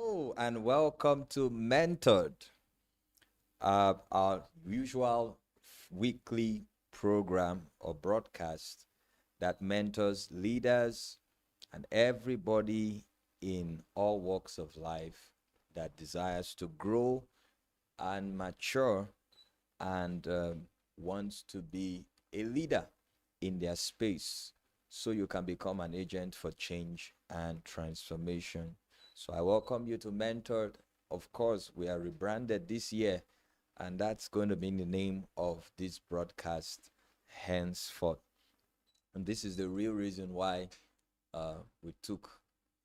Hello and welcome to Mentored, our usual weekly program or broadcast that mentors leaders and everybody in all walks of life that desires to grow and mature and wants to be a leader in their space so you can become an agent for change and transformation. So I welcome you to Mentored. Of course, we are rebranded this year, and that's going to be the name of this broadcast henceforth. And this is the real reason why we took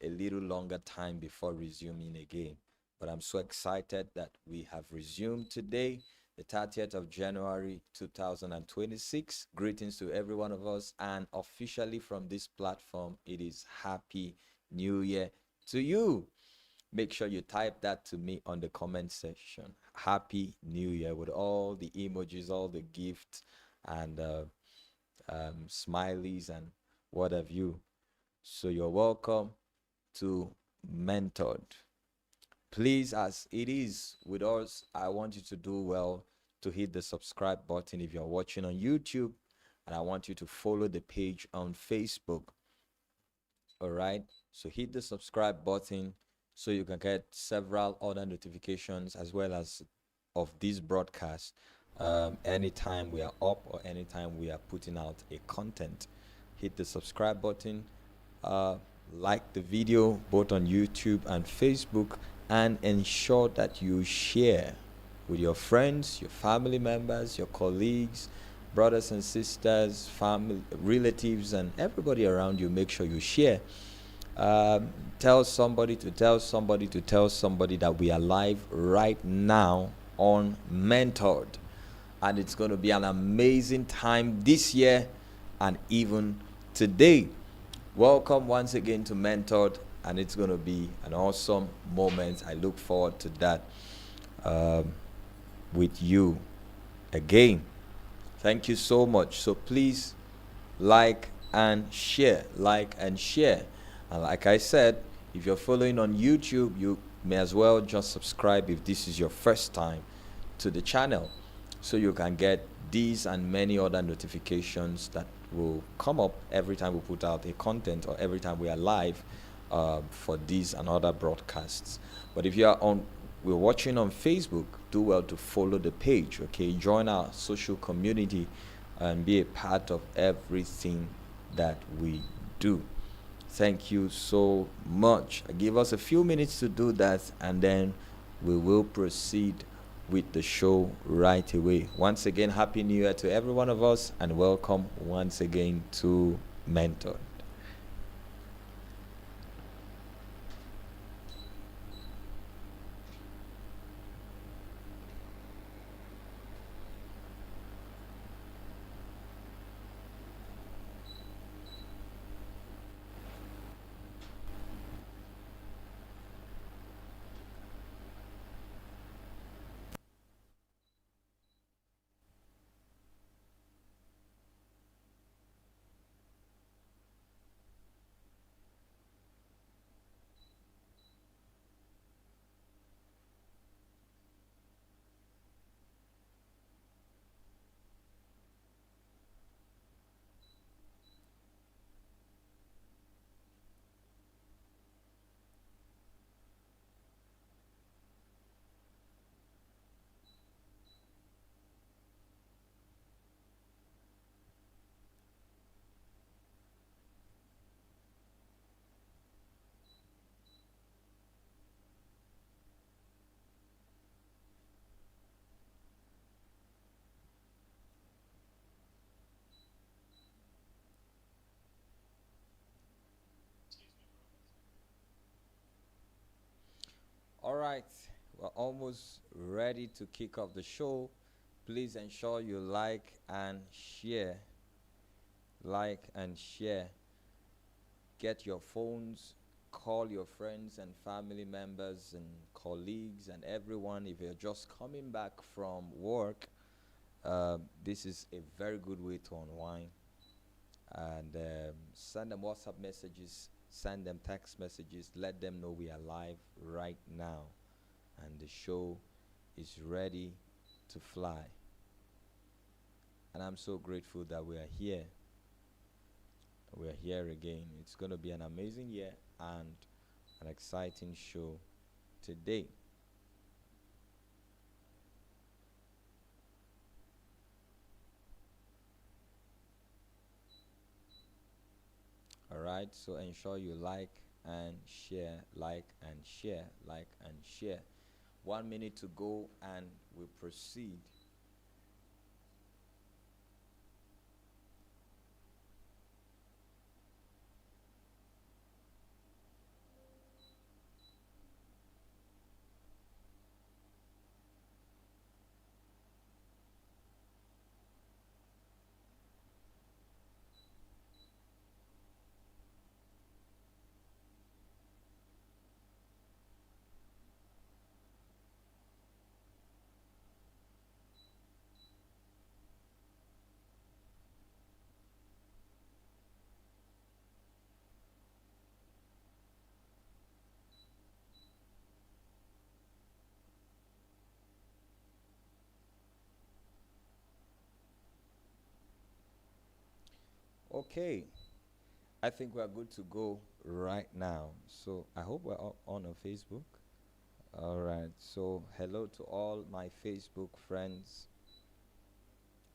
a little longer time before resuming again. But I'm so excited that we have resumed today, the 30th of January 2026. Greetings to every one of us. And officially from this platform, it is Happy New Year to you. Make sure you type that to me on the comment section. Happy New Year with all the emojis, all the gifts, and smileys, and what have you. So you're welcome to Mentored. Please, as it is with us, I want you to do well to hit the subscribe button if you're watching on YouTube, and I want you to follow the page on Facebook. All right, so hit the subscribe button so you can get several other notifications as well as of this broadcast anytime we are up or anytime we are putting out a content. Hit the subscribe button, uh, like the video both on YouTube and Facebook, and ensure that you share with your friends, your family members, your colleagues, brothers and sisters, family, relatives, and everybody around you. Make sure you share. Tell somebody to tell somebody to tell somebody that we are live right now on Mentored. And it's going to be an amazing time this year and even today. Welcome once again to Mentored, and it's going to be an awesome moment. I look forward to that with you again. Thank you so much. So please like and share, like and share. And like I said, if you're following on YouTube, you may as well just subscribe if this is your first time to the channel so you can get these and many other notifications that will come up every time we put out a content or every time we are live for these and other broadcasts. But if you are on we're watching on Facebook, do well to follow the page, okay? Join our social community and be a part of everything that we do. Thank you so much. Give us a few minutes to do that, and then we will proceed with the show right away. Once again, Happy New Year to every one of us, and welcome once again to Mentor. All right, we're almost ready to kick off the show. Please ensure you like and share. Like and share. Get your phones, call your friends and family members and colleagues and everyone. If you're just coming back from work, this is a very good way to unwind and send them WhatsApp messages. Send them text messages. Let them know we are live right now. And the show is ready to fly. And I'm so grateful that we are here. We're here again. It's going to be an amazing year and an exciting show today. All right, so ensure you like and share, like and share, like and share. 1 minute to go and we proceed. Okay, I think we're good to go right now. So I hope we're on Facebook. All right, so hello to all my Facebook friends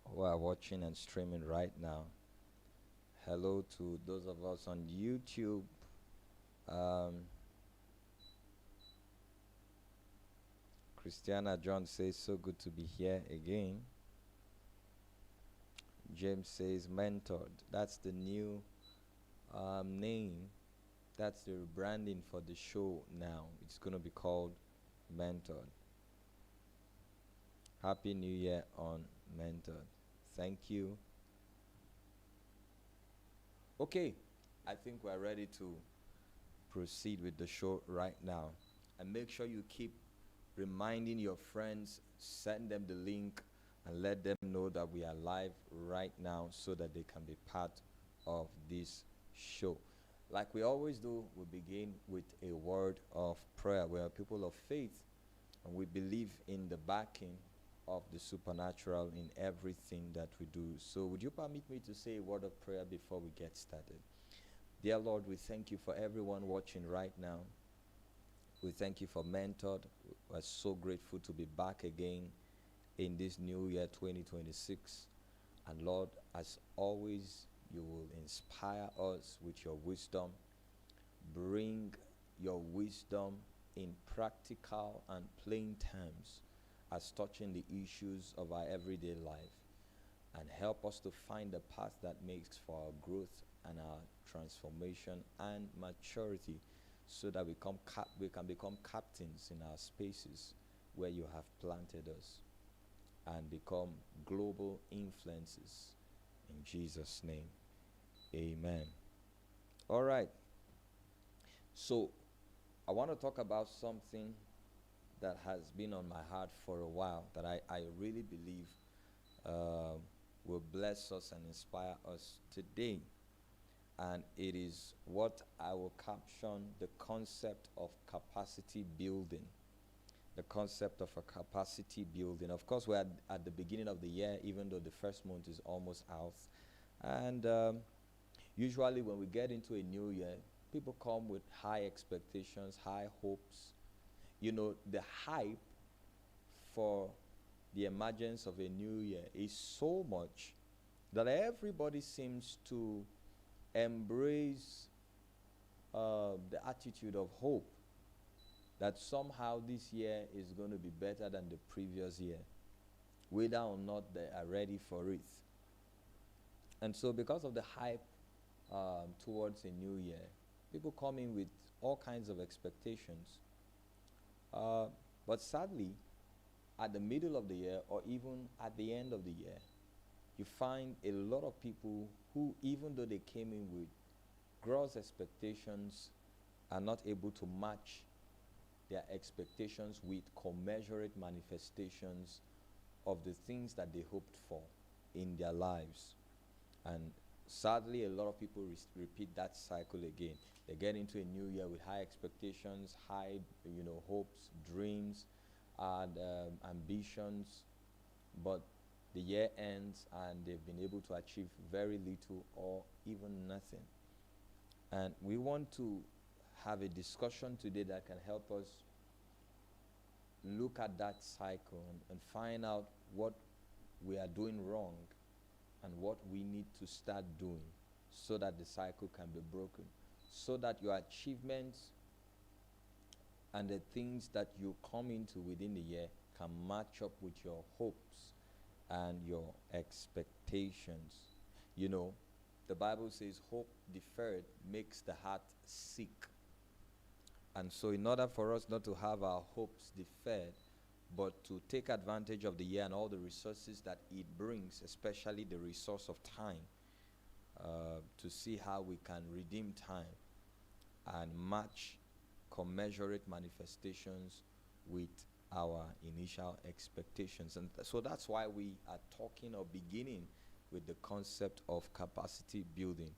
who are watching and streaming right now. Hello to those of us on YouTube. Um, Christiana John says, so good to be here again. James says, mentored. That's the new name. That's the branding for the show now. It's going to be called Mentored. Happy New Year on Mentored. Thank you. Okay, I think we're ready to proceed with the show right now. And make sure you keep reminding your friends, send them the link, and let them know that we are live right now so that they can be part of this show. Like we always do, we begin with a word of prayer. We are people of faith, and we believe in the backing of the supernatural in everything that we do. So would you permit me to say a word of prayer before we get started? Dear Lord, we thank you for everyone watching right now. We thank you for Mentored. We're so grateful to be back again in this new year 2026. And Lord, as always, you will inspire us with your wisdom. Bring your wisdom in practical and plain terms as touching the issues of our everyday life. And help us to find the path that makes for our growth and our transformation and maturity, so that we can become captains in our spaces where you have planted us and become global influences. In Jesus' name, amen. All right. So I want to talk about something that has been on my heart for a while that I really believe will bless us and inspire us today. And it is what I will caption the concept of capacity building. The concept of a capacity building. Of course, we're at the beginning of the year, even though the first month is almost out. And usually when we get into a new year, people come with high expectations, high hopes. You know, the hype for the emergence of a new year is so much that everybody seems to embrace the attitude of hope that somehow this year is going to be better than the previous year, whether or not they are ready for it. And so because of the hype towards a new year, people come in with all kinds of expectations. But sadly, at the middle of the year or even at the end of the year, you find a lot of people who, even though they came in with gross expectations, are not able to match their expectations with commensurate manifestations of the things that they hoped for in their lives. And Sadly, a lot of people repeat that cycle again. They get into a new year with high expectations, high, hopes, dreams, and ambitions, but the year ends and they've been able to achieve very little or even nothing. And we want to have a discussion today that can help us look at that cycle and find out what we are doing wrong and what we need to start doing so that the cycle can be broken, so that your achievements and the things that you come into within the year can match up with your hopes and your expectations. You know, the Bible says hope deferred makes the heart sick. And so in order for us not to have our hopes deferred, but to take advantage of the year and all the resources that it brings, especially the resource of time, to see how we can redeem time and match commensurate manifestations with our initial expectations. And so that's why we are talking or beginning with the concept of capacity building.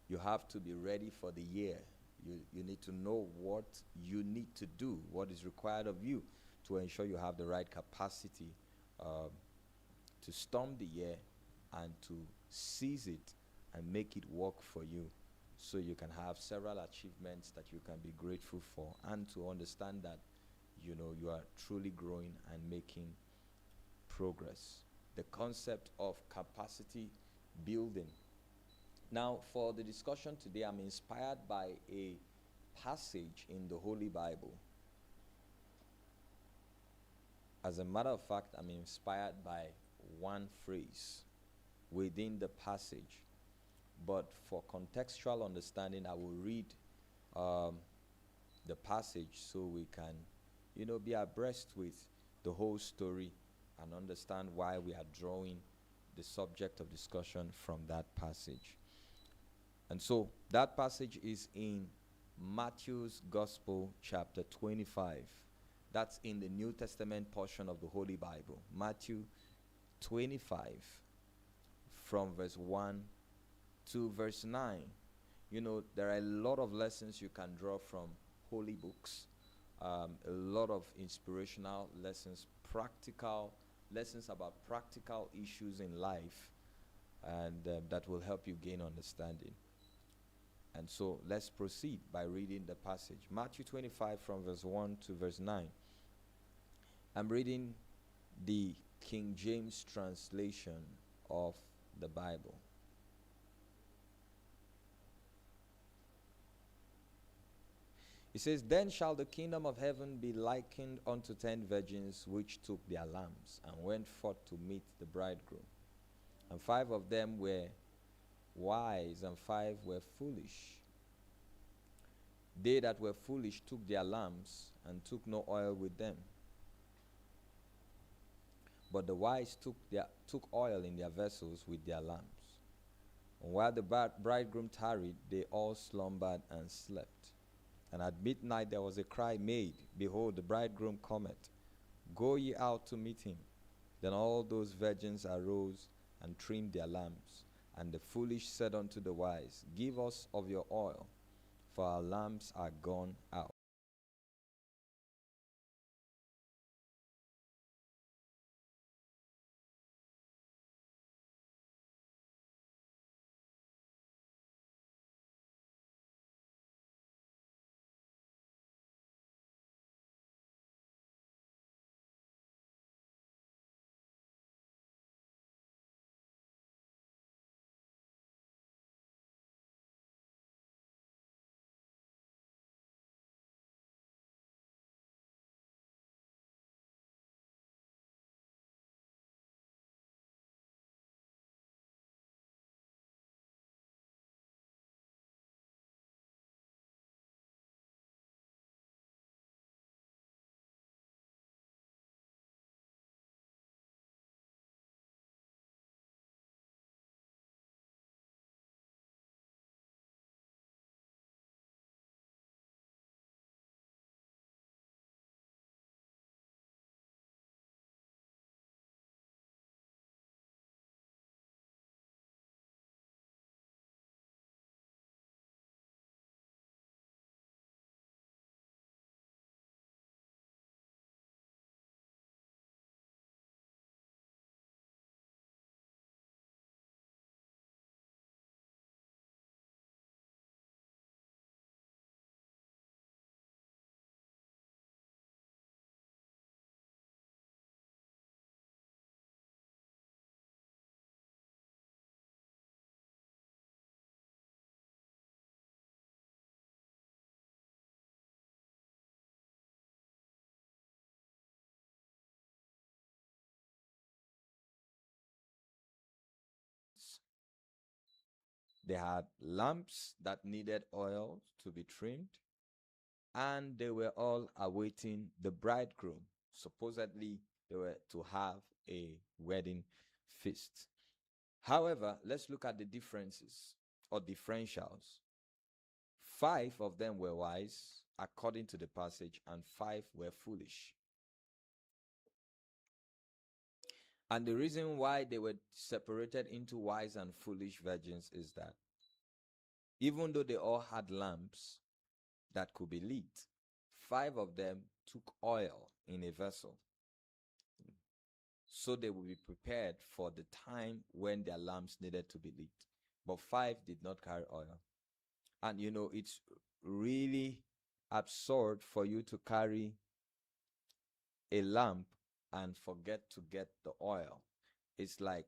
You have to be ready for the year. You need to know what you need to do, what is required of you to ensure you have the right capacity to storm the year and to seize it and make it work for you, so you can have several achievements that you can be grateful for, and to understand that you are truly growing and making progress. The concept of capacity building. Now, for the discussion today, I'm inspired by a passage in the Holy Bible. As a matter of fact, I'm inspired by one phrase within the passage. But for contextual understanding, I will read the passage so we can, be abreast with the whole story and understand why we are drawing the subject of discussion from that passage. And so that passage is in Matthew's Gospel, chapter 25. That's in the New Testament portion of the Holy Bible. Matthew 25, from verse 1 to verse 9. There are a lot of lessons you can draw from holy books, a lot of inspirational lessons, practical lessons about practical issues in life, and that will help you gain understanding. And so let's proceed by reading the passage. Matthew 25 from verse 1 to verse 9. I'm reading the King James translation of the Bible. It says, "Then shall the kingdom of heaven be likened unto 10 virgins which took their lamps and went forth to meet the bridegroom. And 5 of them were wise, and 5 were foolish. They that were foolish took their lamps, and took no oil with them. But the wise took oil in their vessels with their lamps. And while the bridegroom tarried, they all slumbered and slept. And at midnight there was a cry made, Behold, the bridegroom cometh. Go ye out to meet him. Then all those virgins arose and trimmed their lamps. And the foolish said unto the wise, Give us of your oil, for our lamps are gone out. They had lamps that needed oil to be trimmed, and they were all awaiting the bridegroom. Supposedly, they were to have a wedding feast. However, let's look at the differences or differentials. 5 of them were wise, according to the passage, and 5 were foolish. And the reason why they were separated into wise and foolish virgins is that even though they all had lamps that could be lit, 5 of them took oil in a vessel, so they would be prepared for the time when their lamps needed to be lit. But 5 did not carry oil. And it's really absurd for you to carry a lamp and forget to get the oil. It's like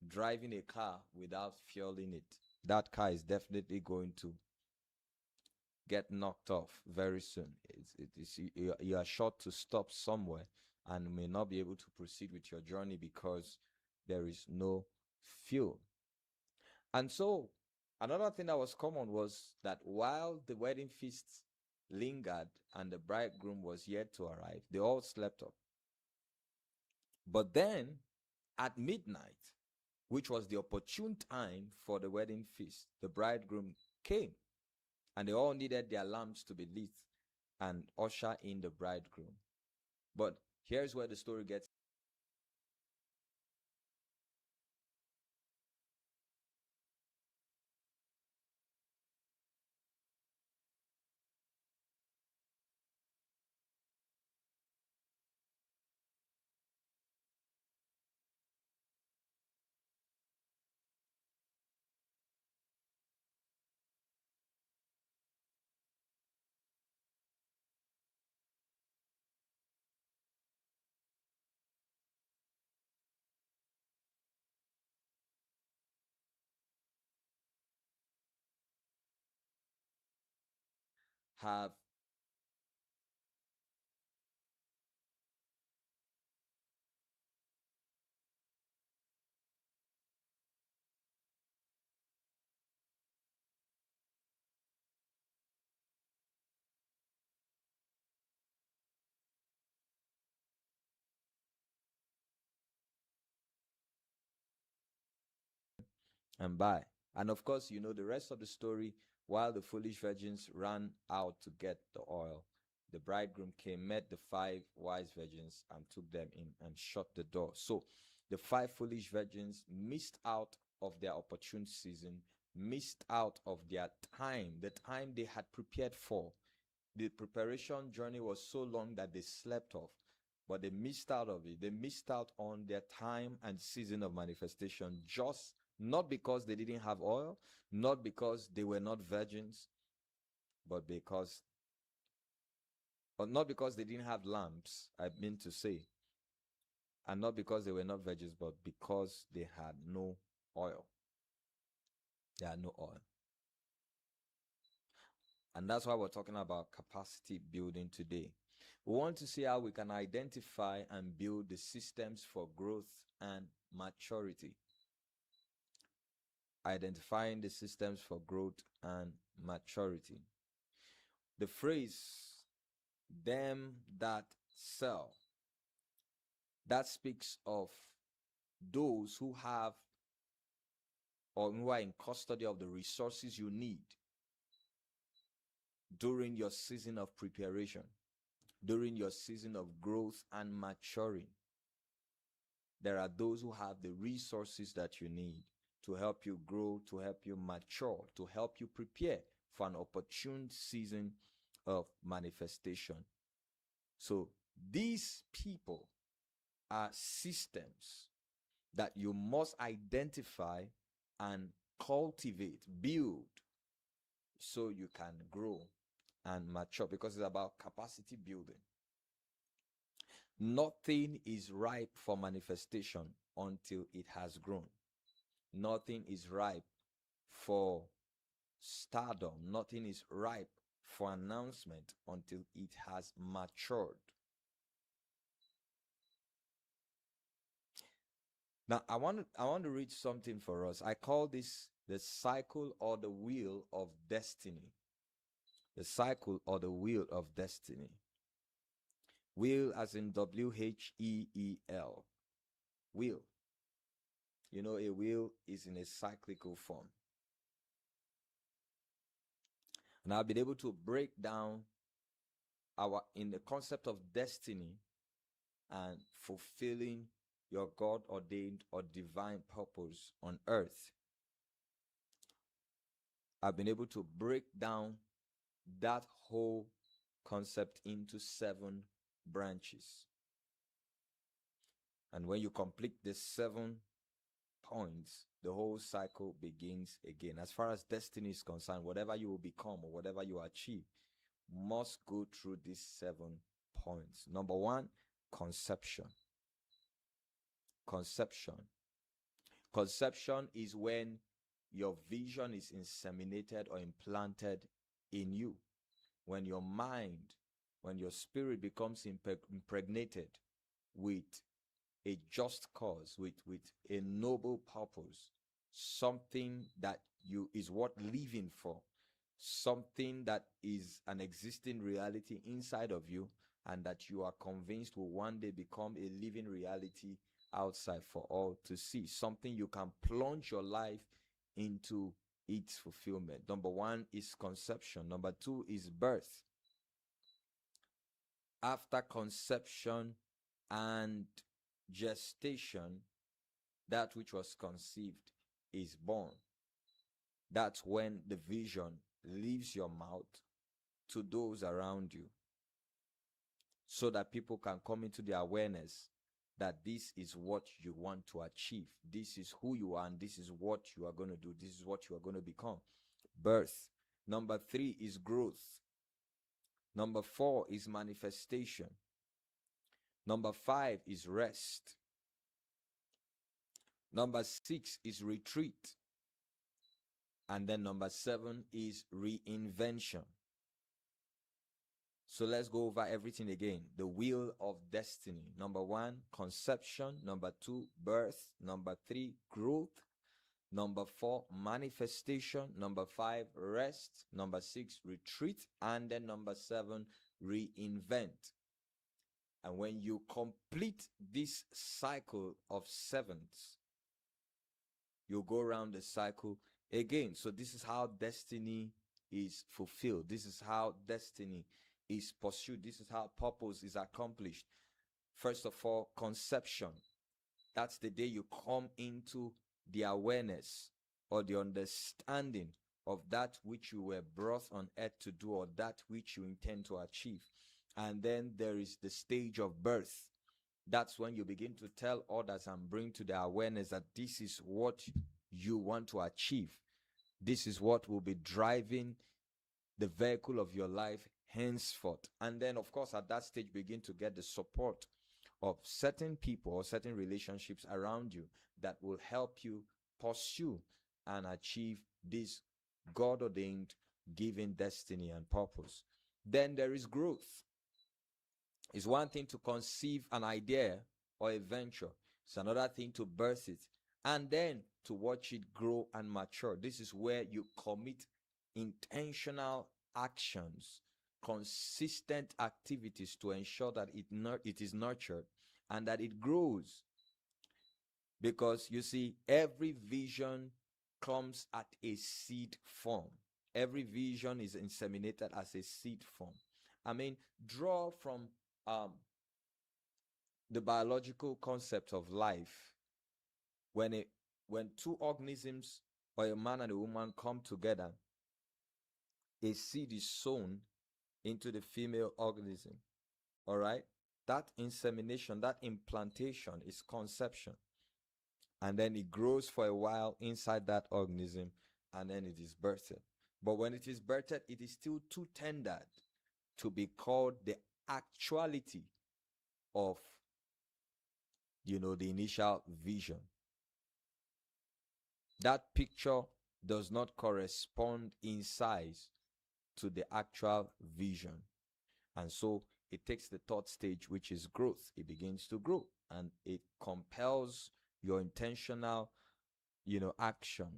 driving a car without fueling it. That car is definitely going to get knocked off very soon. You are sure to stop somewhere and may not be able to proceed with your journey because there is no fuel. And so another thing that was common was that while the wedding feast lingered and the bridegroom was yet to arrive, they all slept up. But then at midnight, which was the opportune time for the wedding feast, the bridegroom came, and they all needed their lamps to be lit and usher in the bridegroom. But here's where the story gets have and by. And of course, the rest of the story. While the foolish virgins ran out to get the oil, the bridegroom came, met the 5 wise virgins, and took them in and shut the door. So the 5 foolish virgins missed out of their opportune season, missed out of their time, the time they had prepared for. The preparation journey was so long that they slept off, but they missed out of it. They missed out on their time and season of manifestation, just not because they didn't have oil, not because they were not virgins, but not because they didn't have lamps, I mean to say, and not because they were not virgins, but because they had no oil. They had no oil. And that's why we're talking about capacity building today. We want to see how we can identify and build the systems for growth and maturity. Identifying the systems for growth and maturity. The phrase, them that sell, that speaks of those who have or who are in custody of the resources you need during your season of preparation, during your season of growth and maturing. There are those who have the resources that you need to help you grow, to help you mature, to help you prepare for an opportune season of manifestation. So these people are systems that you must identify and cultivate, build, so you can grow and mature, because it's about capacity building. Nothing is ripe for manifestation until it has grown. Nothing is ripe for stardom. Nothing is ripe for announcement until it has matured. Now, I want to read something for us. I call this the cycle or the wheel of destiny. The cycle or the wheel of destiny. Wheel as in W-H-E-E-L. Wheel. You know, a wheel is in a cyclical form. And I've been able to break down in the concept of destiny and fulfilling your God-ordained or divine purpose on earth. I've been able to break down that whole concept into 7 branches. And when you complete the 7 points, the whole cycle begins again. As far as destiny is concerned, whatever you will become or whatever you achieve must go through these 7 points. Number 1, conception. Conception. Conception is when your vision is inseminated or implanted in you. When your mind, when your spirit becomes impregnated with a just cause, with a noble purpose, something that is worth living for, something that is an existing reality inside of you, and that you are convinced will one day become a living reality outside for all to see, something you can plunge your life into its fulfillment. Number 1 is conception. Number 2 is birth. After conception and gestation, that which was conceived is born. That's when the vision leaves your mouth to those around you, so that people can come into the awareness that this is what you want to achieve. This is who you are, and this is what you are going to do. This is what you are going to become. Birth. Number 3 is growth. Number 4 is manifestation. Number 5 is rest. Number 6 is retreat. And then number 7 is reinvention. So let's go over everything again. The wheel of destiny. Number 1, conception. Number 2, birth. Number 3, growth. Number 4, manifestation. Number 5, rest. Number 6, retreat. And then number 7, reinvent. And when you complete this cycle of 7s, you go around the cycle again. So this is how destiny is fulfilled. This is how destiny is pursued. This is how purpose is accomplished. First of all, conception. That's the day you come into the awareness or the understanding of that which you were brought on earth to do, or that which you intend to achieve. And then there is the stage of birth. That's when you begin to tell others and bring to the awareness that this is what you want to achieve. This is what will be driving the vehicle of your life henceforth. And then, of course, at that stage, begin to get the support of certain people or certain relationships around you that will help you pursue and achieve this God-ordained given destiny and purpose. Then there is growth. It's one thing to conceive an idea or a venture. It's another thing to birth it and then to watch it grow and mature. This is where you commit intentional actions, consistent activities to ensure that it is nurtured and that it grows. Because you see, every vision comes at a seed form. Every vision is inseminated as a seed form. I mean, draw from the biological concept of life. When 2 organisms or a man and a woman come together, a seed is sown into the female organism. All right? That insemination, that implantation is conception. And then it grows for a while inside that organism, and then it is birthed. But when it is birthed, it is still too tender to be called the actuality of, the initial vision. That picture does not correspond in size to the actual vision. And so it takes the 3rd stage, which is growth. It begins to grow, and it compels your intentional, action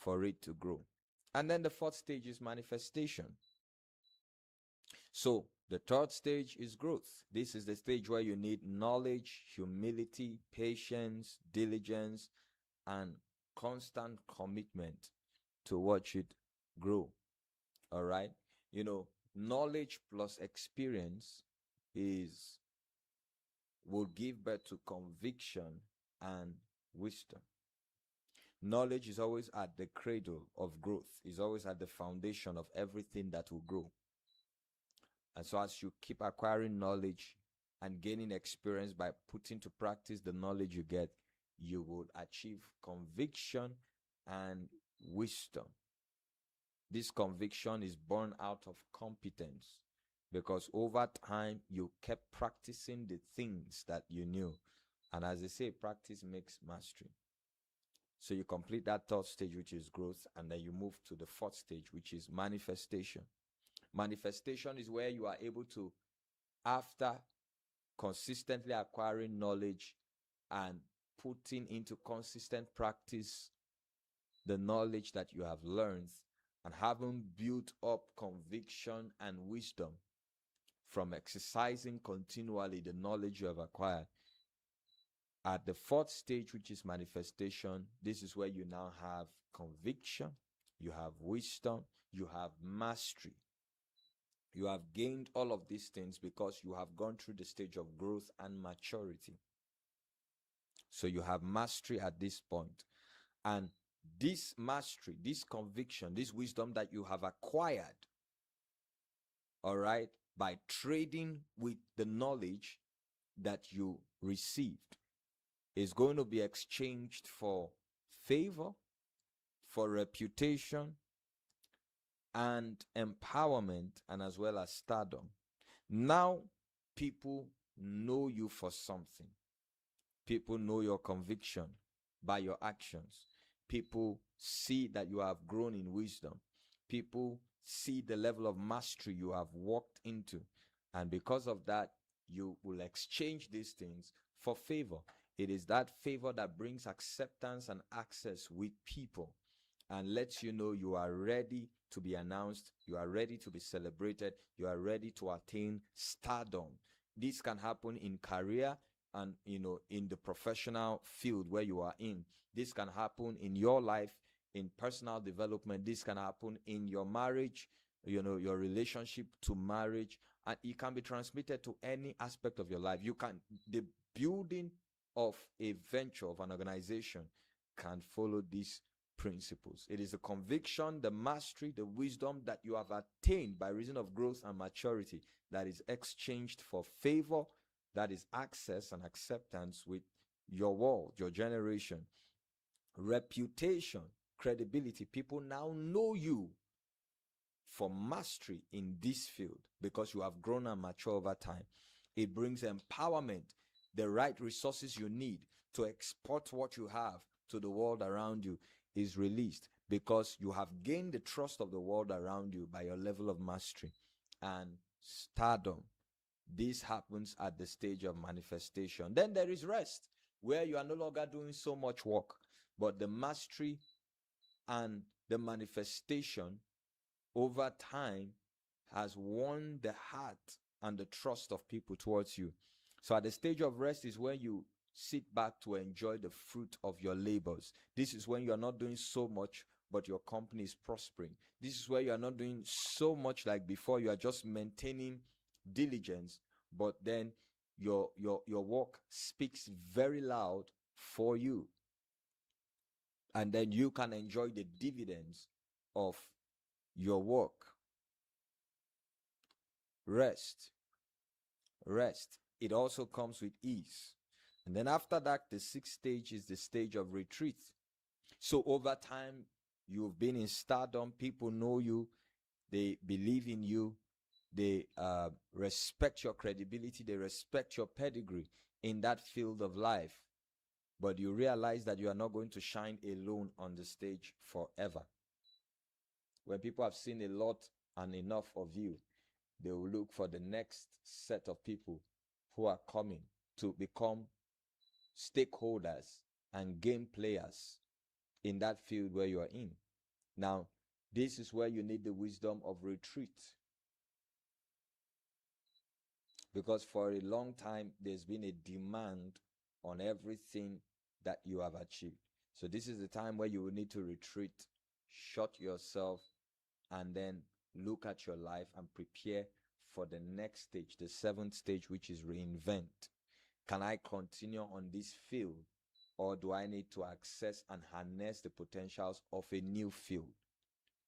for it to grow. And then the fourth stage is manifestation. So the third stage is growth. This is the stage where you need knowledge, humility, patience, diligence, and constant commitment to watch it grow. All right. Knowledge plus experience will give birth to conviction and wisdom. Knowledge is always at the cradle of growth, is always at the foundation of everything that will grow. And so as you keep acquiring knowledge and gaining experience by putting to practice the knowledge you get, you will achieve conviction and wisdom. This conviction is born out of competence, because over time you kept practicing the things that you knew. And as they say, practice makes mastery. So you complete that third stage, which is growth, and then you move to the fourth stage, which is manifestation. Manifestation is where you are able to, after consistently acquiring knowledge and putting into consistent practice the knowledge that you have learned, and having built up conviction and wisdom from exercising continually the knowledge you have acquired. At the fourth stage, which is manifestation, this is where you now have conviction, you have wisdom, you have mastery. You have gained all of these things because you have gone through the stage of growth and maturity. So you have mastery at this point. And this mastery, this conviction, this wisdom that you have acquired, all right, by trading with the knowledge that you received, is going to be exchanged for favor, for reputation, and empowerment, and as well as stardom. Now, people know you for something. People know your conviction by your actions. People see that you have grown in wisdom. People see the level of mastery you have walked into. And because of that, you will exchange these things for favor. It is that favor that brings acceptance and access with people and lets you know you are ready to be announced, you are ready to be celebrated, you are ready to attain stardom. This can happen in career and, in the professional field where you are in. This can happen in your life, in personal development. This can happen in your marriage, your relationship to marriage, and it can be transmitted to any aspect of your life. The building of a venture, of an organization, can follow these principles. It is the conviction, the mastery, the wisdom that you have attained by reason of growth and maturity that is exchanged for favor, that is access and acceptance with your world, your generation. Reputation, credibility. People now know you for mastery in this field because you have grown and matured over time. It brings empowerment, the right resources you need to export what you have to the world around you is released because you have gained the trust of the world around you by your level of mastery. And stardom, this happens at the stage of manifestation. Then there is rest, where you are no longer doing so much work, but the mastery and the manifestation over time has won the heart and the trust of people towards you. So at the stage of rest is when you sit back to enjoy the fruit of your labors. This is when you are not doing so much, but your company is prospering. This is where you are not doing so much like before. You are just maintaining diligence, but then your work speaks very loud for you. And then you can enjoy the dividends of your work. Rest. It also comes with ease. And then after that, the sixth stage is the stage of retreat. So over time, you've been in stardom. People know you. They believe in you. They respect your credibility. They respect your pedigree in that field of life. But you realize that you are not going to shine alone on the stage forever. When people have seen a lot and enough of you, they will look for the next set of people who are coming to become stakeholders and game players in that field where you are in. Now, this is where you need the wisdom of retreat. Because for a long time, there's been a demand on everything that you have achieved. So this is the time where you will need to retreat, shut yourself, and then look at your life and prepare for the next stage, the seventh stage, which is reinvent. Can I continue on this field, or do I need to access and harness the potentials of a new field?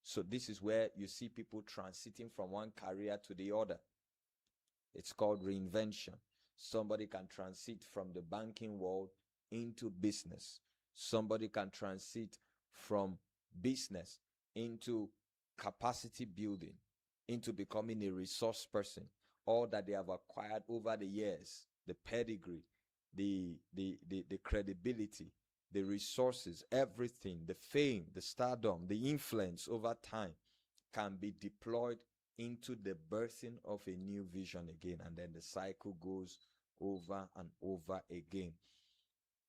So this is where you see people transiting from one career to the other. It's called reinvention. Somebody can transit from the banking world into business. Somebody can transit from business into capacity building, into becoming a resource person. All that they have acquired over the years, the pedigree, the credibility, the resources, everything, the fame, the stardom, the influence over time can be deployed into the birthing of a new vision again, and then the cycle goes over and over again.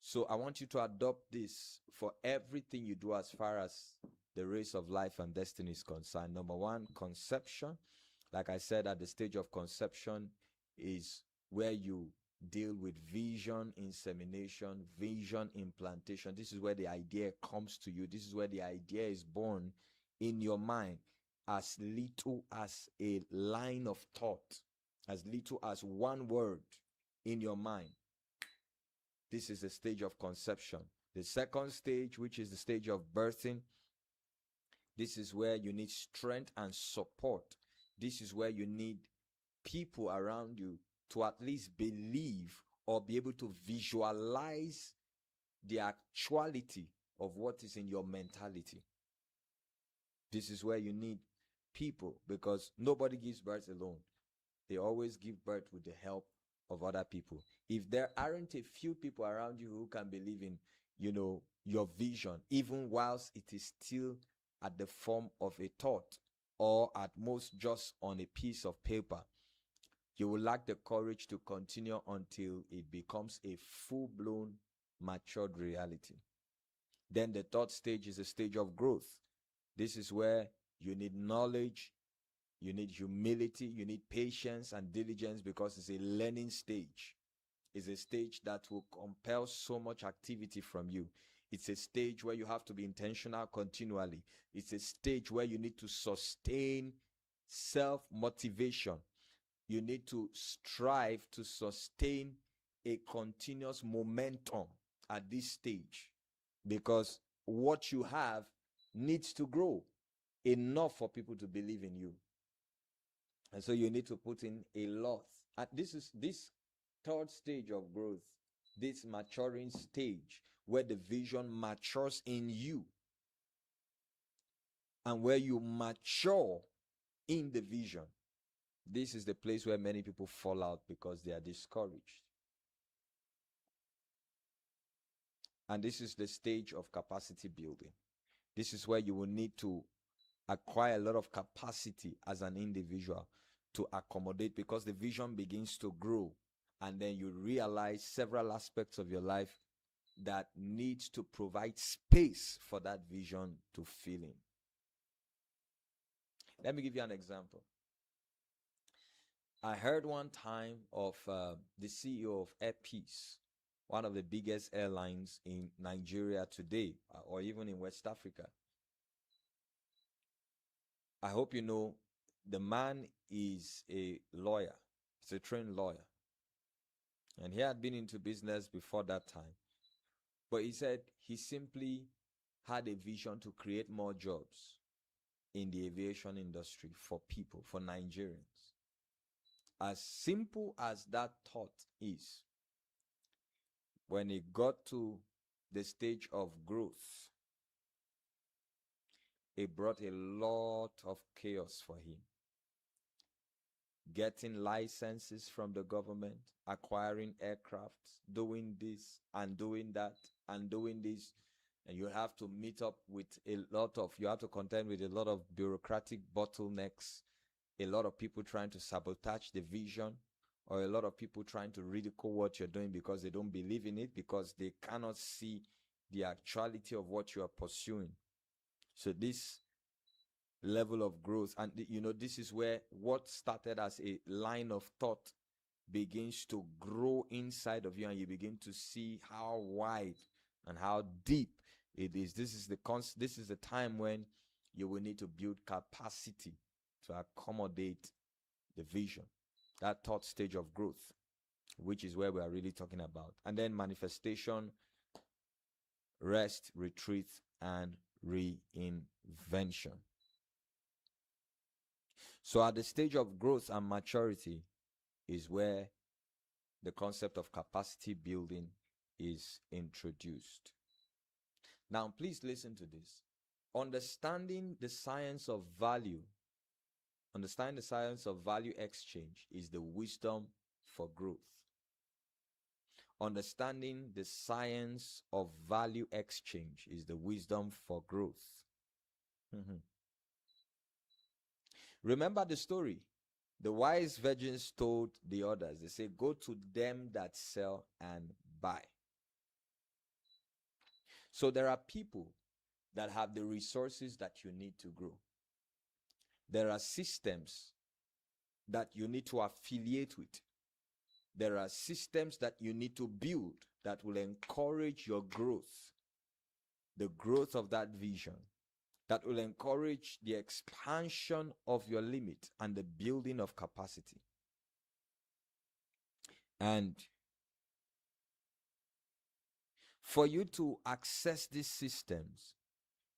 So I want you to adopt this for everything you do as far as the race of life and destiny is concerned. Number one, conception. Like I said, at the stage of conception is where you deal with vision insemination, vision implantation. This is where the idea comes to you. This is where the idea is born in your mind, as little as a line of thought, as little as one word in your mind. This is the stage of conception. The second stage, which is the stage of birthing, this is where you need strength and support. This is where you need people around you to at least believe or be able to visualize the actuality of what is in your mentality. This is where you need people, because nobody gives birth alone. They always give birth with the help of other people. If there aren't a few people around you who can believe in, your vision, even whilst it is still at the form of a thought, or at most just on a piece of paper, you will lack the courage to continue until it becomes a full-blown, matured reality. Then the third stage is a stage of growth. This is where you need knowledge, you need humility, you need patience and diligence, because it's a learning stage. It's a stage that will compel so much activity from you. It's a stage where you have to be intentional continually. It's a stage where you need to sustain self-motivation. You need to strive to sustain a continuous momentum at this stage, because what you have needs to grow enough for people to believe in you. And so you need to put in a lot. And this third stage of growth, this maturing stage, where the vision matures in you and where you mature in the vision. This is the place where many people fall out because they are discouraged. And this is the stage of capacity building. This is where you will need to acquire a lot of capacity as an individual to accommodate, because the vision begins to grow, and then you realize several aspects of your life that needs to provide space for that vision to fill in. Let me give you an example. I heard one time of the CEO of Air Peace, one of the biggest airlines in Nigeria today, or even in West Africa. I hope you know the man is a lawyer. He's a trained lawyer. And he had been into business before that time. But he said he simply had a vision to create more jobs in the aviation industry for people, for Nigerians. As simple as that thought is, when it got to the stage of growth, it brought a lot of chaos for him. Getting licenses from the government, acquiring aircrafts, doing this and doing that and doing this. And you have to meet up with you have to contend with a lot of bureaucratic bottlenecks, a lot of people trying to sabotage the vision, or a lot of people trying to ridicule what you're doing because they don't believe in it, because they cannot see the actuality of what you are pursuing. So this level of growth. And this is where what started as a line of thought begins to grow inside of you, and you begin to see how wide and how deep it is. This is the time when you will need to build capacity to accommodate the vision, that third stage of growth, which is where we are really talking about. And then manifestation, rest, retreat, and reinvention. So at the stage of growth and maturity is where the concept of capacity building is introduced. Now, please listen to this. Understanding the science of value exchange is the wisdom for growth. Understanding the science of value exchange is the wisdom for growth. Remember the story. The wise virgins told the others, they say, go to them that sell and buy. So there are people that have the resources that you need to grow. There are systems that you need to affiliate with. There are systems that you need to build that will encourage your growth, the growth of that vision, that will encourage the expansion of your limit and the building of capacity. And for you to access these systems,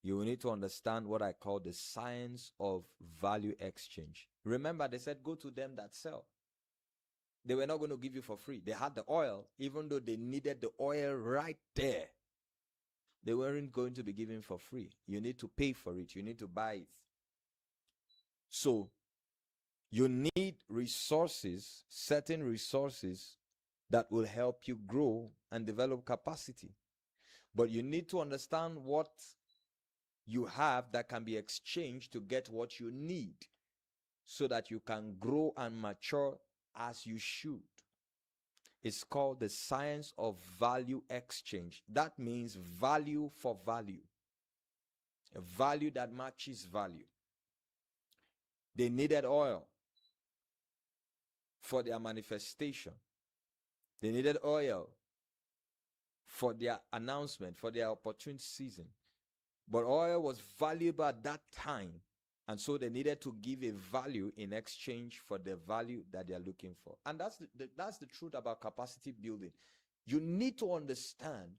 you will need to understand what I call the science of value exchange. Remember, they said, go to them that sell. They were not going to give you for free. They had the oil, even though they needed the oil right there. They weren't going to be given for free. You need to pay for it. You need to buy it. So you need resources, certain resources that will help you grow and develop capacity. But you need to understand what you have that can be exchanged to get what you need so that you can grow and mature as you should. It's called the science of value exchange. That means value for value. A value that matches value. They needed oil for their manifestation. They needed oil for their announcement, for their opportune season. But oil was valuable at that time. And so they needed to give a value in exchange for the value that they are looking for. And that's the truth about capacity building. You need to understand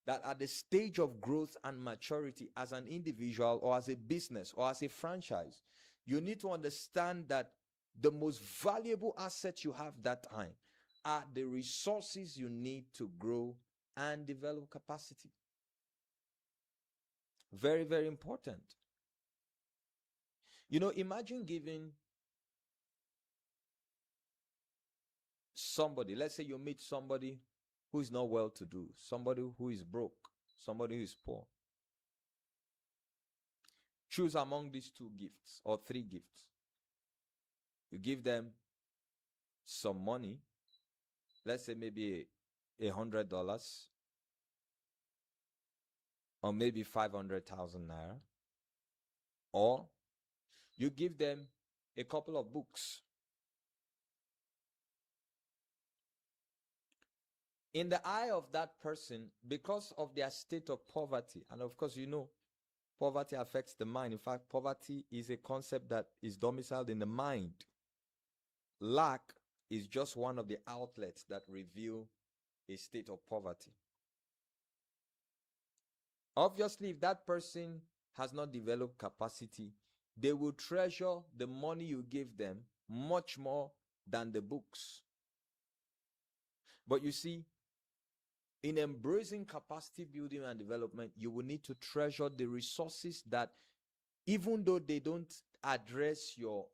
that at the stage of growth and maturity as an individual or as a business or as a franchise, you need to understand that the most valuable asset you have that time are the resources you need to grow and develop capacity. Very, very important. Imagine giving somebody, let's say you meet somebody who is not well to do, somebody who is broke, somebody who is poor. Choose among these two gifts or three gifts. You give them some money, let's say maybe $100 or maybe 500,000 naira, or you give them a couple of books. In the eye of that person, because of their state of poverty, and of course, poverty affects the mind. In fact, poverty is a concept that is domiciled in the mind. Lack is just one of the outlets that reveal a state of poverty. Obviously, if that person has not developed capacity, they will treasure the money you give them much more than the books. But you see, in embracing capacity building and development, you will need to treasure the resources that, even though they don't address your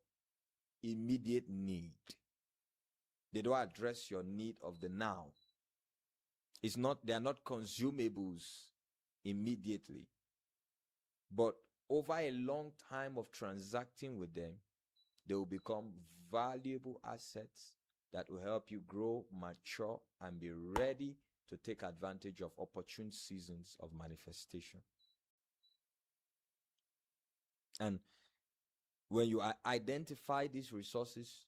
immediate need, they don't address your need of the now. They are not consumables immediately. But over a long time of transacting with them, they will become valuable assets that will help you grow, mature, and be ready to take advantage of opportune seasons of manifestation. And When you identify these resources,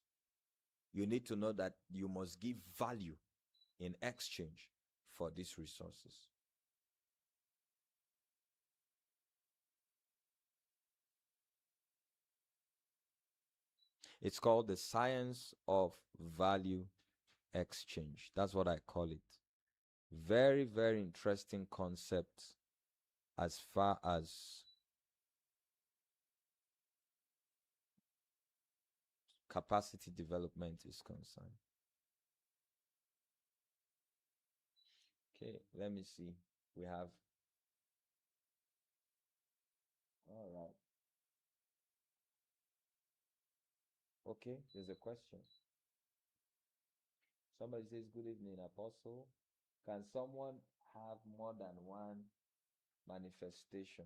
you need to know that you must give value in exchange for these resources. It's called the science of value exchange. That's what I call it. Very, very interesting concept as far as capacity development is concerned. Okay, let me see. We have. All right. Okay, there's a question. Somebody says, "Good evening, Apostle. Can someone have more than one manifestation?"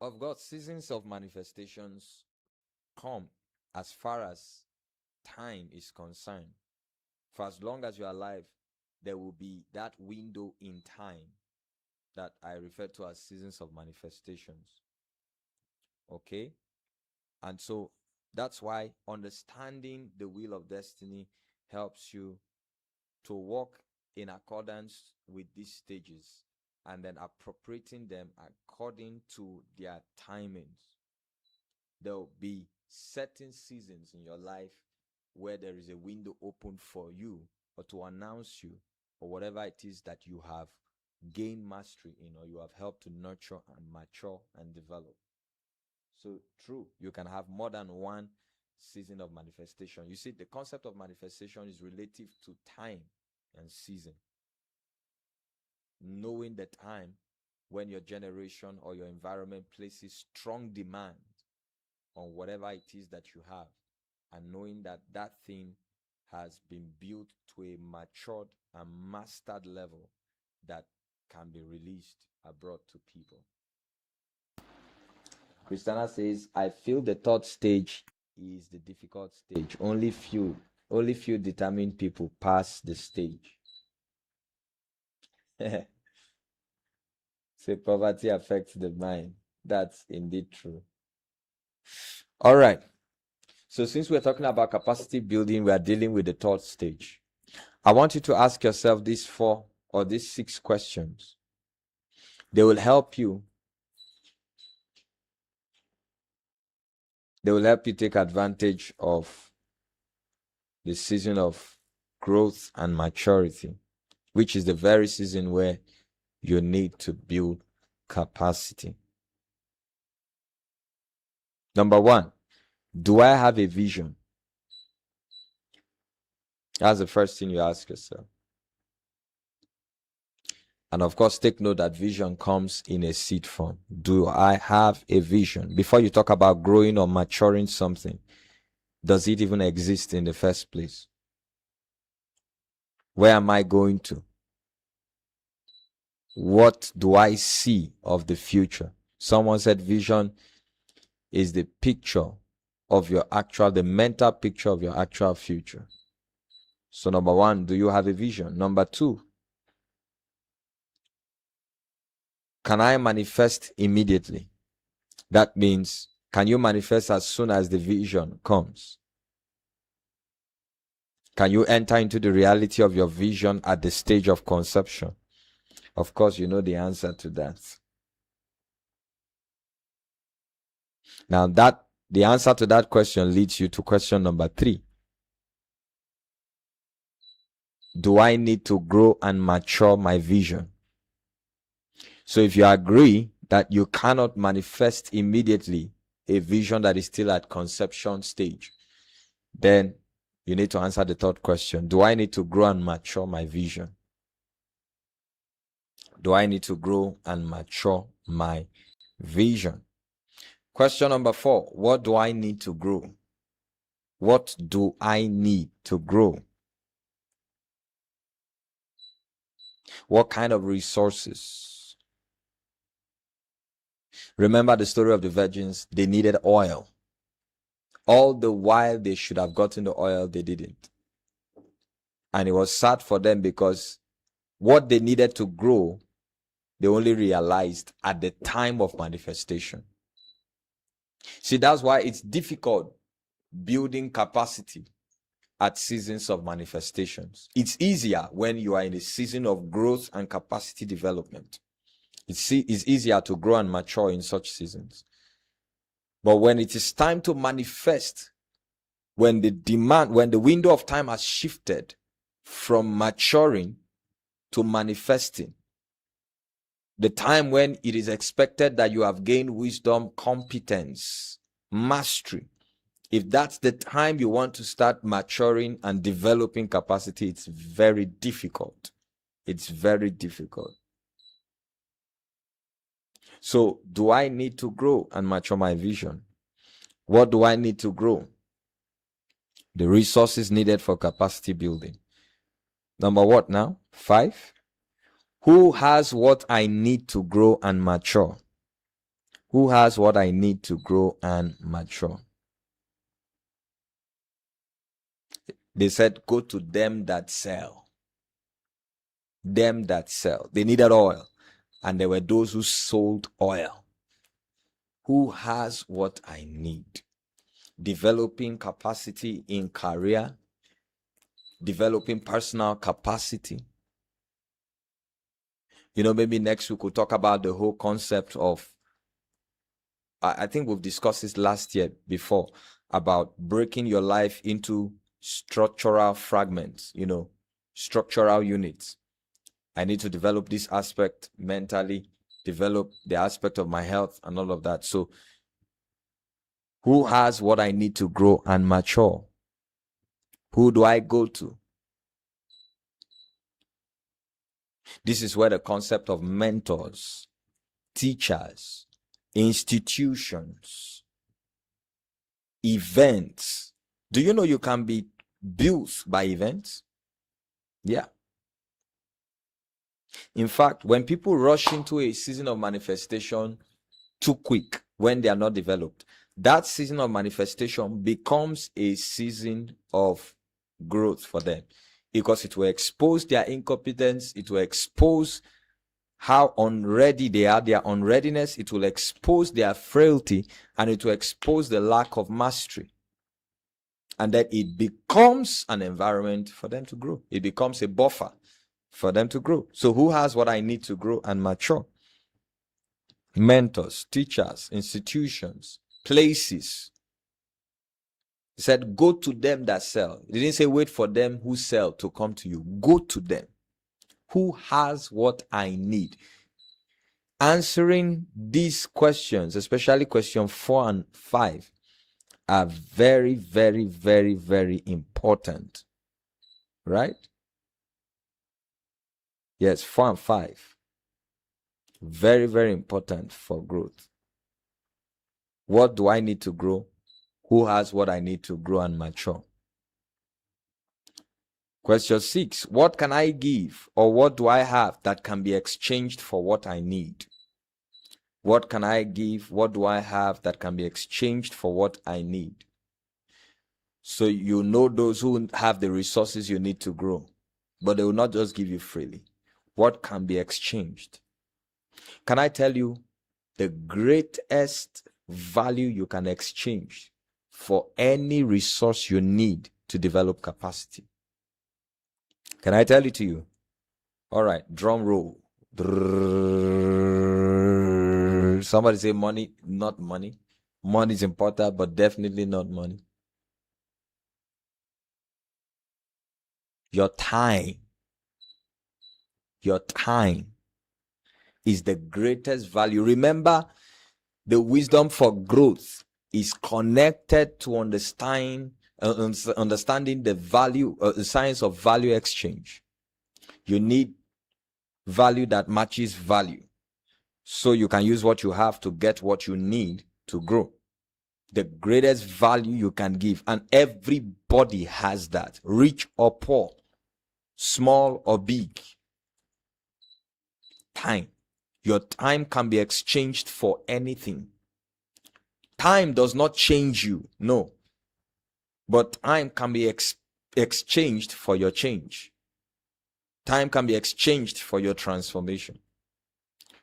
Of God, seasons of manifestations come as far as time is concerned. For as long as you're alive, there will be that window in time that I refer to as seasons of manifestations. Okay? And so that's why understanding the will of destiny helps you to walk in accordance with these stages and then appropriating them according to their timings. There will be certain seasons in your life where there is a window open for you or to announce you or whatever it is that you have gained mastery in or you have helped to nurture and mature and develop. So true, you can have more than one season of manifestation. You see, the concept of manifestation is relative to time and season. Knowing the time when your generation or your environment places strong demand on whatever it is that you have, and knowing that that thing has been built to a matured and mastered level that can be released abroad to people. Christiana says, "I feel the third stage is the difficult stage. Only few determined people pass the stage." Say poverty affects the mind. That's indeed true. All right. So since we're talking about capacity building, we are dealing with the third stage. I want you to ask yourself these 4 or these 6 questions. They will help you. They will help you take advantage of the season of growth and maturity, which is the very season where you need to build capacity. Number 1, do I have a vision? That's the first thing you ask yourself. And of course, take note that vision comes in a seed form. Do I have a vision? Before you talk about growing or maturing something, does it even exist in the first place? Where am I going to? What do I see of the future? Someone said vision is the picture of the mental picture of your actual future. So number 1, do you have a vision? Number 2, can I manifest immediately? That means, can you manifest as soon as the vision comes? Can you enter into the reality of your vision at the stage of conception? Of course, you know the answer to that. Now, the answer to that question leads you to question number 3. Do I need to grow and mature my vision? So if you agree that you cannot manifest immediately a vision that is still at conception stage, then you need to answer the third question. Do I need to grow and mature my vision? Do I need to grow and mature my vision? Question number 4, what do I need to grow? What do I need to grow? What kind of resources? Remember the story of the virgins. They needed oil. All the while they should have gotten the oil, they didn't. And it was sad for them because what they needed to grow, they only realized at the time of manifestation. See, that's why it's difficult building capacity at seasons of manifestations. It's easier when you are in a season of growth and capacity development. It's easier to grow and mature in such seasons. But when it is time to manifest, when the window of time has shifted from maturing to manifesting, the time when it is expected that you have gained wisdom, competence, mastery, if that's the time you want to start maturing and developing capacity, it's very difficult. It's very difficult. So, do I need to grow and mature my vision? What do I need to grow? The resources needed for capacity building. Number what now? 5. Who has what I need to grow and mature? Who has what I need to grow and mature? They said, go to them that sell. Them that sell. They needed oil. And there were those who sold oil. Who has what I need? Developing capacity in career. Developing personal capacity. Maybe next week we'll talk about the whole concept of, I think we've discussed this last year before, about breaking your life into structural fragments, structural units. I need to develop this aspect mentally, develop the aspect of my health and all of that. So, who has what I need to grow and mature? Who do I go to? This is where the concept of mentors, teachers, institutions, events. Do you know you can be built by events? Yeah. In fact, when people rush into a season of manifestation too quick, when they are not developed, that season of manifestation becomes a season of growth for them, because it will expose their incompetence, it will expose how unready they are, their unreadiness, it will expose their frailty, and it will expose the lack of mastery. And then it becomes an environment for them to grow. It becomes a buffer for them to grow. So who has what I need to grow and mature? Mentors, teachers, institutions, places. He said, go to them that sell. He didn't say wait for them who sell to come to you. Go to them. Who has what I need? Answering these questions, especially question 4 and 5, are very, very, very, very important. Right? Yes, 4 and 5. Very, very important for growth. What do I need to grow? Who has what I need to grow and mature? Question 6. What can I give, or what do I have that can be exchanged for what I need? What can I give? What do I have that can be exchanged for what I need? So you know those who have the resources you need to grow, but they will not just give you freely. What can be exchanged? Can I tell you the greatest value you can exchange for any resource you need to develop capacity? Can I tell it to you? All right, drum roll. Somebody say money, not money. Money is important, but definitely not money. Your time. Your time is the greatest value. Remember, the wisdom for growth is connected to understanding the value, the science of value exchange. You need value that matches value, so you can use what you have to get what you need to grow. The greatest value you can give, and everybody has that, rich or poor, small or big. Time. Your time can be exchanged for anything. Time does not change you, no. But time can be exchanged for your change. Time can be exchanged for your transformation.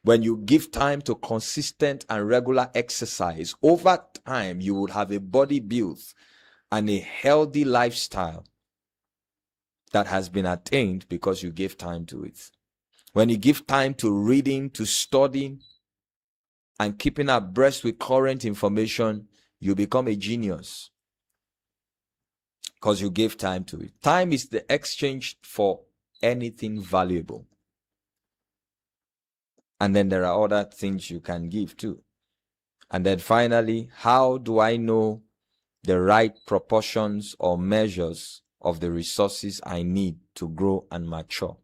When you give time to consistent and regular exercise, over time, you will have a body built and a healthy lifestyle that has been attained because you give time to it. When you give time to reading, to studying, and keeping abreast with current information, you become a genius because you give time to it. Time is the exchange for anything valuable. And then there are other things you can give too. And then finally, how do I know the right proportions or measures of the resources I need to grow and mature?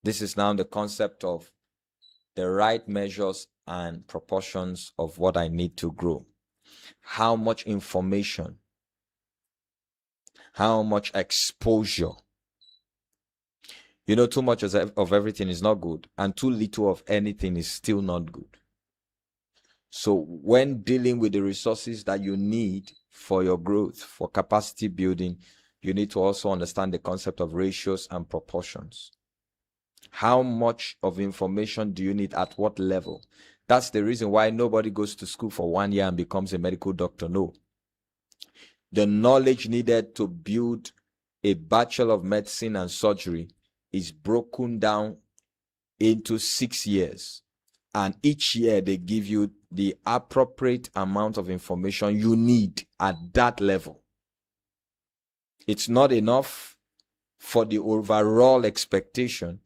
This is now the concept of the right measures and proportions of what I need to grow. How much information, how much exposure. You know, too much of everything is not good, and too little of anything is still not good. So when dealing with the resources that you need for your growth, for capacity building, you need to also understand the concept of ratios and proportions. How much of information do you need at what level? That's the reason why nobody goes to school for 1 year and becomes a medical doctor. No. The knowledge needed to build a Bachelor of Medicine and Surgery is broken down into 6 years. And each year they give you the appropriate amount of information you need at that level. It's not enough for the overall expectation,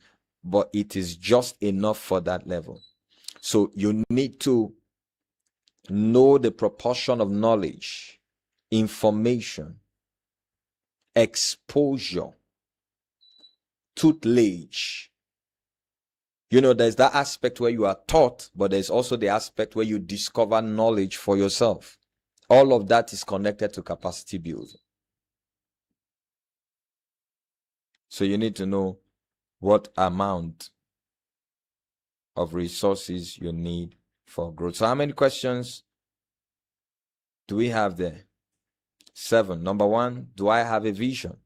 but it is just enough for that level. So you need to know the proportion of knowledge, information, exposure, tutelage. You know, there's that aspect where you are taught, but there's also the aspect where you discover knowledge for yourself. All of that is connected to capacity building. So you need to know what amount of resources you need for growth. So how many questions do we have there? 7. Number 1, do I have a vision?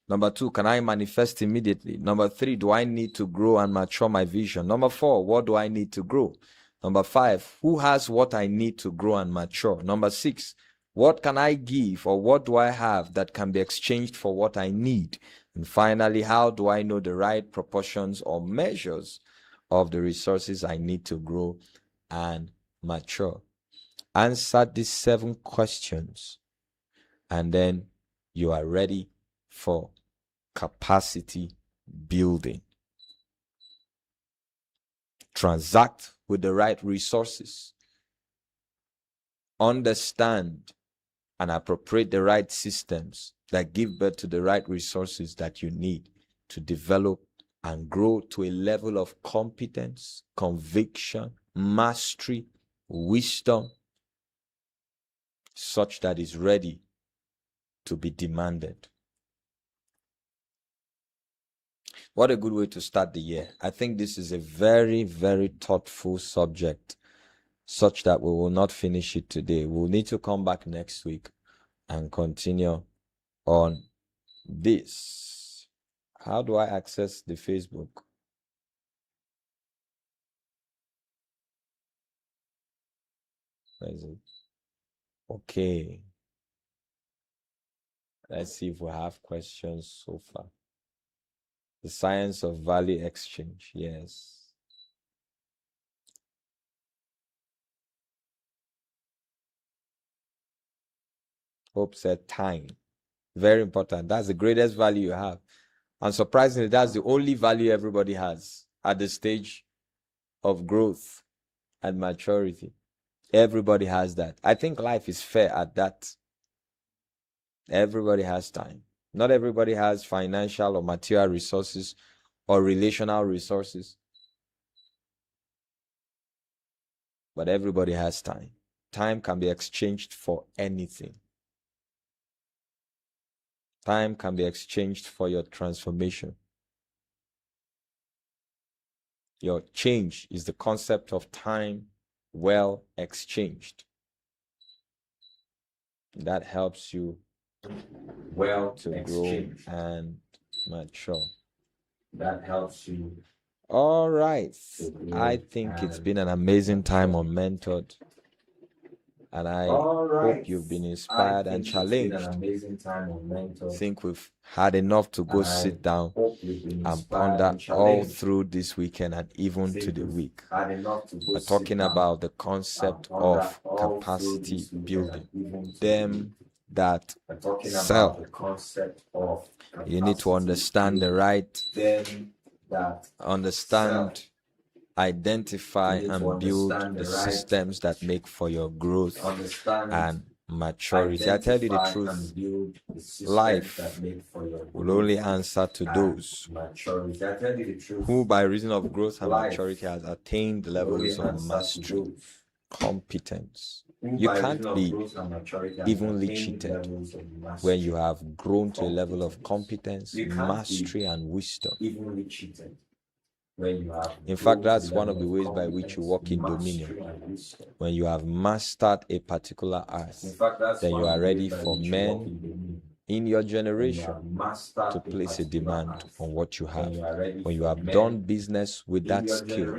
Number 2, can I manifest immediately? Number 3, do I need to grow and mature my vision? Number 4, what do I need to grow? Number 5, who has what I need to grow and mature? Number 6, what can I give or what do I have that can be exchanged for what I need? And finally, how do I know the right proportions or measures of the resources I need to grow and mature? Answer these 7 questions, and then you are ready for capacity building. Transact with the right resources. Understand and appropriate the right systems that give birth to the right resources that you need to develop and grow to a level of competence, conviction, mastery, wisdom, such that is ready to be demanded. What a good way to start the year. I think this is a very, very thoughtful subject, such that we will not finish it today. We'll need to come back next week and continue on this. How do I access the Facebook? Where is it? Okay. Let's see if we have questions so far. The science of value exchange. Yes. Hope said time. Very important. That's the greatest value you have. And surprisingly, that's the only value everybody has at the stage of growth and maturity. Everybody has that. I think life is fair at that. Everybody has time. Not everybody has financial or material resources or relational resources, but everybody has time. Time can be exchanged for anything. Time can be exchanged for your transformation. Your change is the concept of time well exchanged. That helps you well to grow and mature. That helps you All right. I think it's been an amazing time on Mentored. And I hope you've been inspired and challenged. I think we've had enough to go sit down and ponder all through this weekend and even to the week. We're talking about the concept of capacity building. Them that sell. You need to understand the right, identify and build the systems that make for your growth and maturity. I tell you the truth, life will only answer to those who by reason of growth and maturity has attained levels of mastery, competence. You can't be evenly cheated when you have grown to a level of competence, mastery, and wisdom. In fact, that's one of the ways by which you walk in dominion. When you have mastered a particular art, then you are ready for men in your generation to place a demand on what you have. When you have done business with that skill,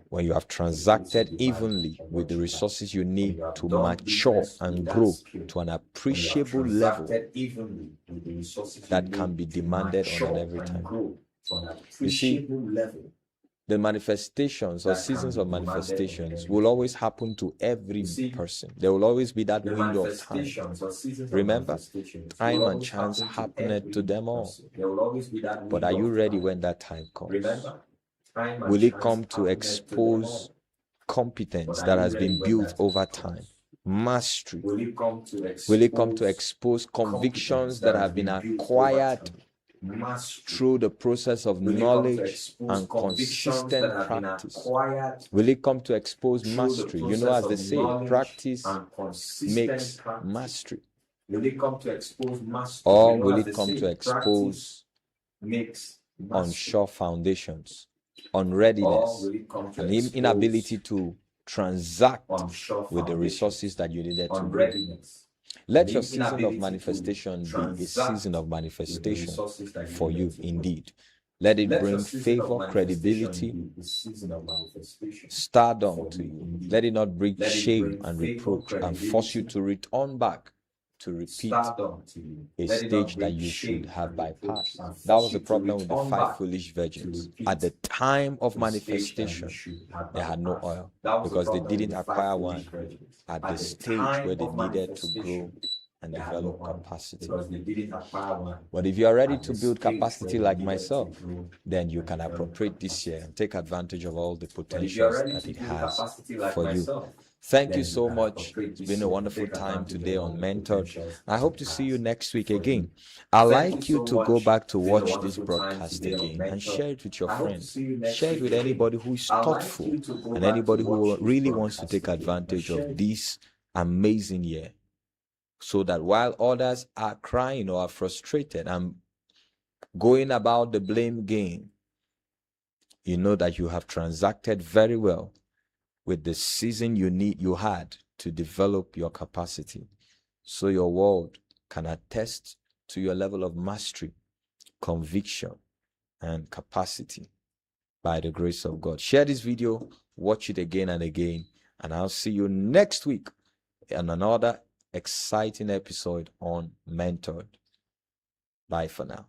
when you have transacted evenly with the resources you need to mature and grow to an appreciable level that can be demanded on an every time. You see, the manifestations or seasons of manifestations will always happen to every person. There will always be that window of time. Remember, time and chance happened to them all. But are you ready when that time comes? Will it come to expose competence that has been built over time? Mastery? Will it come to expose convictions that have been acquired through the process of knowledge and consistent practice? Will it come to expose mastery? You know, as they say, practice makes mastery. Or will it come to expose unsure foundations, unreadiness, an inability to transact with the resources that you needed to bring? Let your season of manifestation be a season of manifestation for you indeed. Let it bring favor, credibility, stardom to you. Let it not bring shame and reproach and force you to return back to repeat a stage that you should have bypassed. That was the problem with the 5 foolish virgins. At the time of manifestation, they had no oil because they didn't acquire one at the stage where they needed to grow and develop capacity. But if you are ready to build capacity like myself, then you can appropriate this year and take advantage of all the potentials that it has for you. Thank you so much. It's been a wonderful time today on Mentor. I hope to see you next week again. I'd like you to go back to watch this broadcast again and share it with your friends. Share it with anybody who is thoughtful and anybody who really wants to take advantage of this amazing year, so that while others are crying or are frustrated and going about the blame game, you know that you have transacted very well with the season you had to develop your capacity, so your world can attest to your level of mastery, conviction, and capacity by the grace of God. Share this video, watch it again and again, and I'll see you next week on another exciting episode on Mentored. Bye for now.